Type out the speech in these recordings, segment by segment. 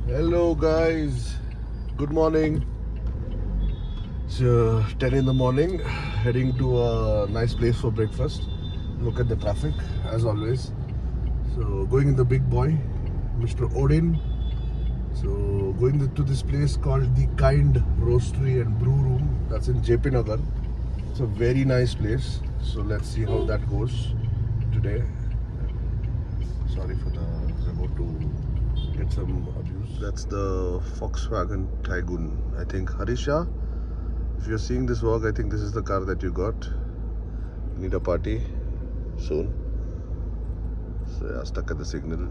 Hello guys, good morning. It's 10 in the morning, heading to a nice place for breakfast. Look at the traffic as always. So going in the big boy, Mr. Odin. So going to this place called the Kind Roastery and Brew Room. That's in JP Nagar. It's a very nice place. So let's see how that goes today. Sorry for the about to get some abuse. That's the Volkswagen Tiguan. I think Harisha, if you're seeing this vlog, I think this is the car that you got. You need a party soon. So yeah, stuck at the signal.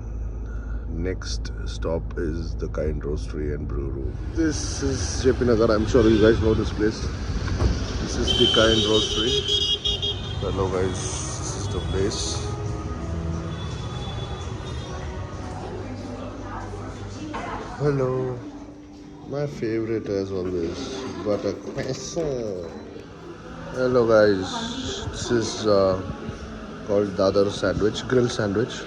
Next stop is the Kind Roastery and Brew Room. This is JP Nagar. I'm sure you guys know this place. This is the Kind Roastery. Hello guys, this is the place. Hello. My favorite as always, butter croissant. Hello guys, this is called Dadar sandwich, grill sandwich,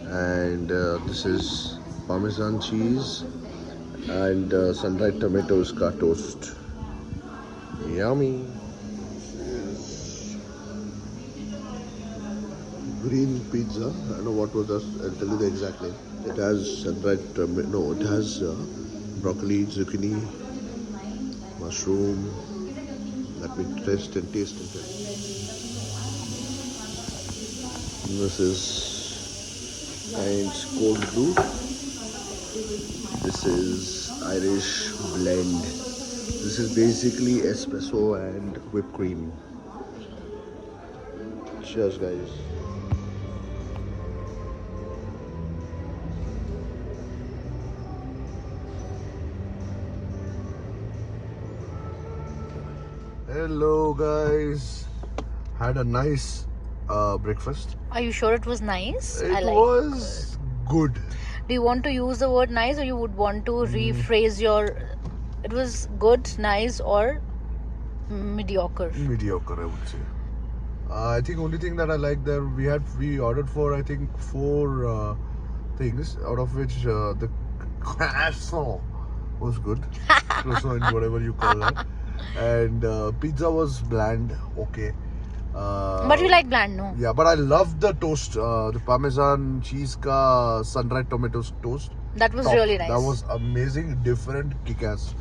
and this is Parmesan cheese and sun-dried tomatoes ka toast. Yummy. Green pizza. I don't know what was that. I'll tell you the exact name. It has sun-dried tomato. No, it has broccoli, zucchini, mushroom. Let me taste and taste it. This is Kind's cold brew. This is Irish blend. This is basically espresso and whipped cream. Cheers, guys. Hello guys, had a nice breakfast. Are you sure it was nice? It was good. Do you want to use the word nice, or you would want to rephrase your it was good, nice, or mediocre? Mediocre, I would say. I think only thing that I like there, we ordered for I think 4 things, out of which the croissant was good. Croissant, whatever you call that. And pizza was bland, okay. But you like bland, no? Yeah, but I loved the toast, the Parmesan cheese ka sun-dried tomatoes toast. That was Top. really nice. That was amazing, different, kick-ass.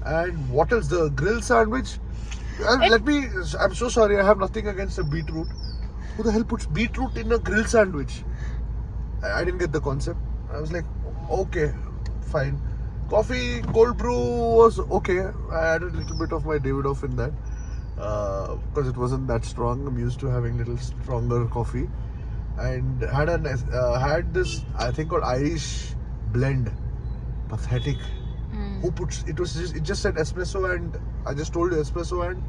And what else? The grill sandwich. I'm so sorry, I have nothing against the beetroot. Who the hell puts beetroot in a grill sandwich? I didn't get the concept. I was like, okay, fine. Coffee, cold brew was okay. I added a little bit of my Davidoff in that because it wasn't that strong. I'm used to having little stronger coffee, and had this I think called Irish blend. Pathetic. Who puts it? It just said espresso, and I just told you espresso and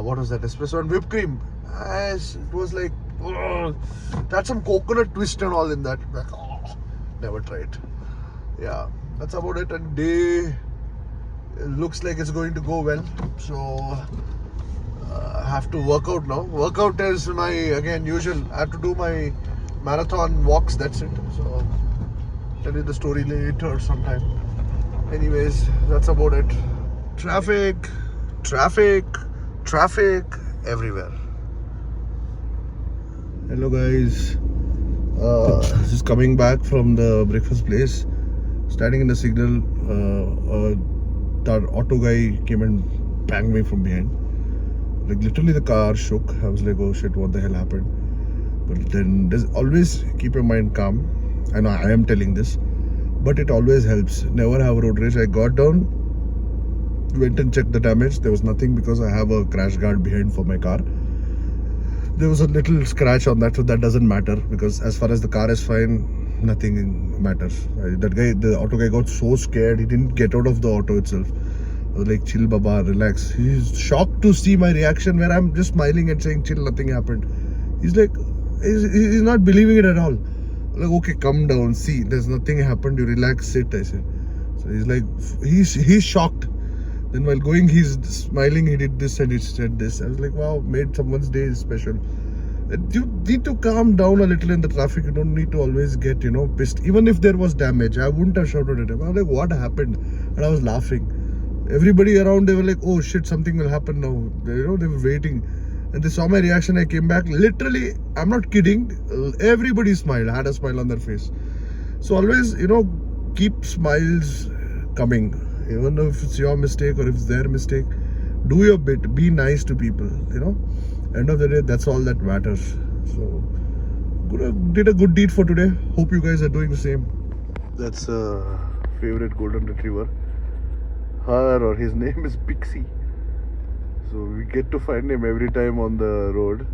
what was that? Espresso and whipped cream. It was like it had some coconut twist and all in that. Like, never tried. Yeah, that's about it. And day looks like it's going to go well. So I have to work out now. Workout is my usual. I have to do my marathon walks. That's it. So tell you the story later sometime. Anyways, that's about it. Traffic everywhere. Hello guys. Just coming back from the breakfast place. Standing in the signal, that auto guy came and banged me from behind. Like literally the car shook. I was like, oh shit, what the hell happened? But then always keep your mind calm. I know I am telling this, but it always helps. Never have road rage. I got down, went and checked the damage. There was nothing because I have a crash guard behind for my car. There was a little scratch on that, so that doesn't matter because as far as the car is fine, nothing matters. That guy, the auto guy, got so scared he didn't get out of the auto itself. I was like, chill baba, relax. He's shocked to see my reaction where I'm just smiling and saying chill, nothing happened. He's like, he's not believing it at all. I'm like, okay, calm down, see, there's nothing happened, you relax, sit, I said. So he's like, he's shocked. Then while going, he's smiling, he did this and he said this. I was like, wow, made someone's day special. You need to calm down a little in the traffic. You don't need to always get, pissed. Even if there was damage, I wouldn't have shouted at him. I was like, what happened? And I was laughing. Everybody around, they were like, oh shit, something will happen now. They were waiting. And they saw my reaction. I came back. Literally, I'm not kidding. Everybody smiled, had a smile on their face. So always, keep smiles coming. Even if it's your mistake or if it's their mistake, do your bit. Be nice to people, End of the day, that's all that matters. So, did a good deed for today. Hope you guys are doing the same. That's a favorite golden retriever. Her or his name is Pixie. So we get to find him every time on the road.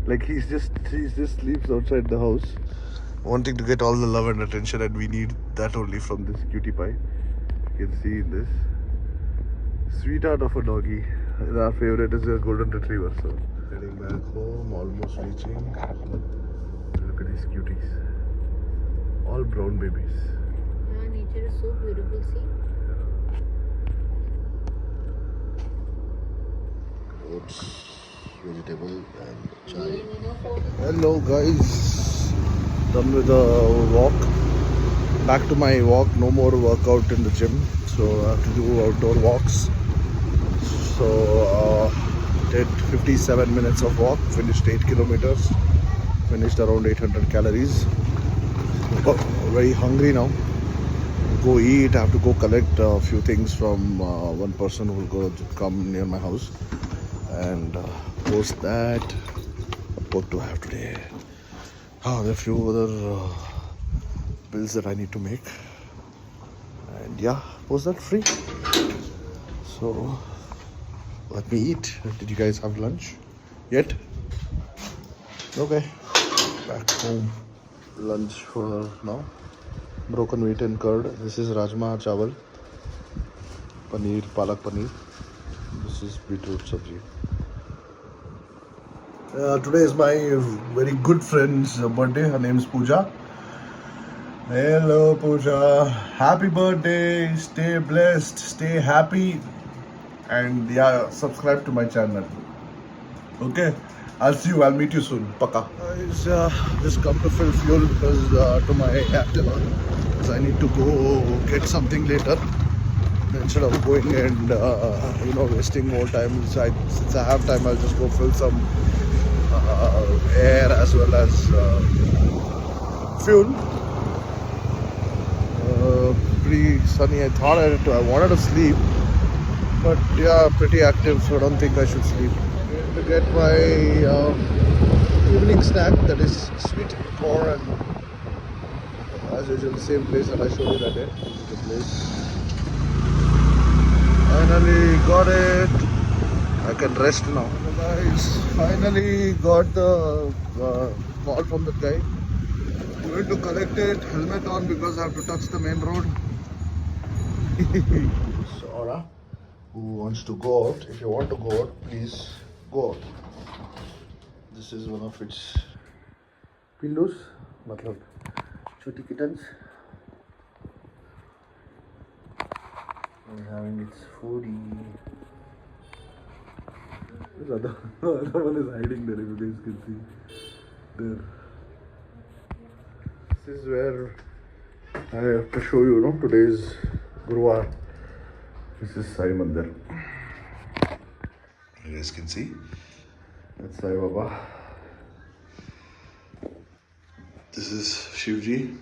Like he just sleeps outside the house, wanting to get all the love and attention, and we need that only from this cutie pie. You can see in this sweetheart of a doggy. And our favorite is a golden retriever. So heading back home, almost reaching. Look at these cuties, all brown babies. Yeah, nature is so beautiful. See. Oats, vegetable and chai. Hello guys, done with the walk. Back to my walk, no more workout in the gym. So I have to do outdoor walks. So did 57 minutes of walk, finished 8 kilometers, finished around 800 calories. Very hungry now. Go eat, I have to go collect a few things from one person who will come near my house. And post that, what do I have today? There are a few other bills that I need to make, and yeah, post that free. So let me eat. Did you guys have lunch yet? Okay, back home. Lunch for now. Broken wheat and curd. This is rajma chawal, paneer, palak paneer. This is beetroot sabji. Today is my very good friend's birthday. Her name is Pooja. Hello Pooja. Happy birthday. Stay blessed. Stay happy. And yeah, subscribe to my channel. Okay. I'll see you. I'll meet you soon. Paka. Guys, just come to fill fuel because to my Activa. Because I need to go get something later. Instead of going and wasting more time inside. Since I have time, I'll just go fill some air as well as fuel. Pretty sunny. I wanted to sleep, but yeah, pretty active, so I don't think I should sleep. I'm going to get my evening snack, that is sweet corn, and as usual, the same place that I showed you that day. The place. Finally got it. I can rest now. Guys, finally got the call from the guy. I'm going to collect it. Helmet on because I have to touch the main road. Sora, who wants to go out? If you want to go out, please go out. This is one of its pillus, matlab choti kittens. And having its foodie. The other one is hiding there, if you guys can see. There. This is where I have to show you, today is Guruvar. This is Sai Mandir. You guys can see. That's Sai Baba. This is Shivji.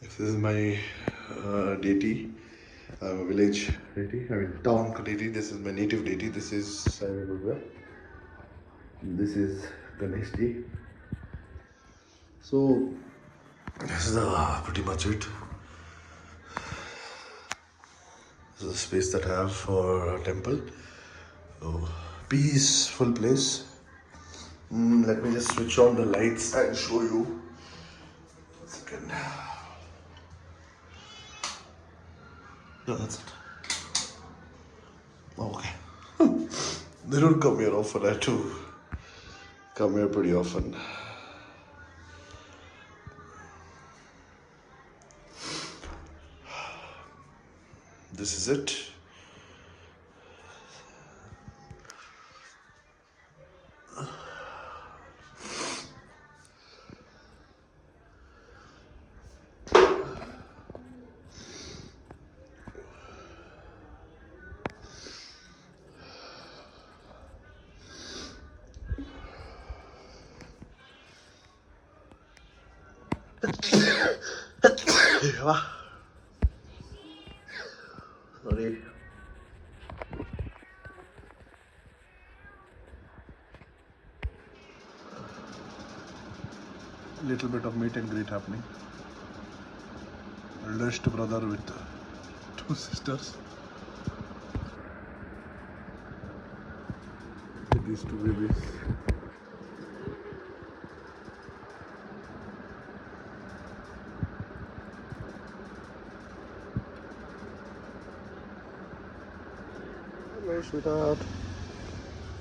This is my deity. Village deity, town deity. This is my native deity. This is Sai Baba. This is Ganesh ji. So this is pretty much it. This is the space that I have for a temple. So peaceful place. Let me just switch on the lights and show you. 1 second. Yeah, that's it. Okay. They don't come here often. I have to come here pretty often. This is it. Sorry. Little bit of meet and greet happening. Eldest brother with two sisters. These two babies. Hello, sweetheart.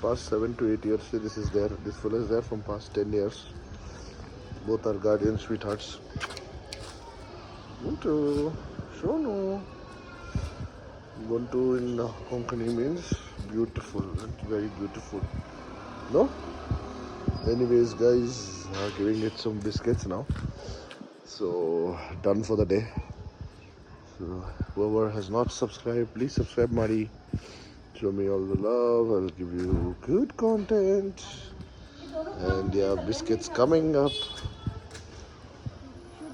Past 7 to 8 years, see, this is there. This fellow is there from past 10 years. Both are guardian sweethearts. Guntu, Shonu. Guntu in Konkani means beautiful, very beautiful. No? Anyways, guys, giving it some biscuits now. So, done for the day. So, whoever has not subscribed, please subscribe, Mari. Show me all the love. I'll give you good content. And yeah, biscuits coming up.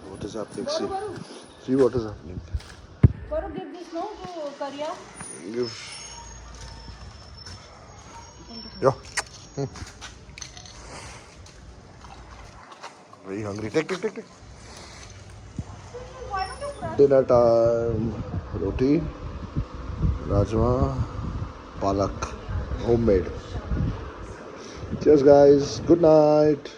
What is happening? See what is happening. Give this no to Karya. Give. Yeah. Very hungry. Take. Dinner time. Roti, rajma, palak, homemade. Cheers, guys. Good night.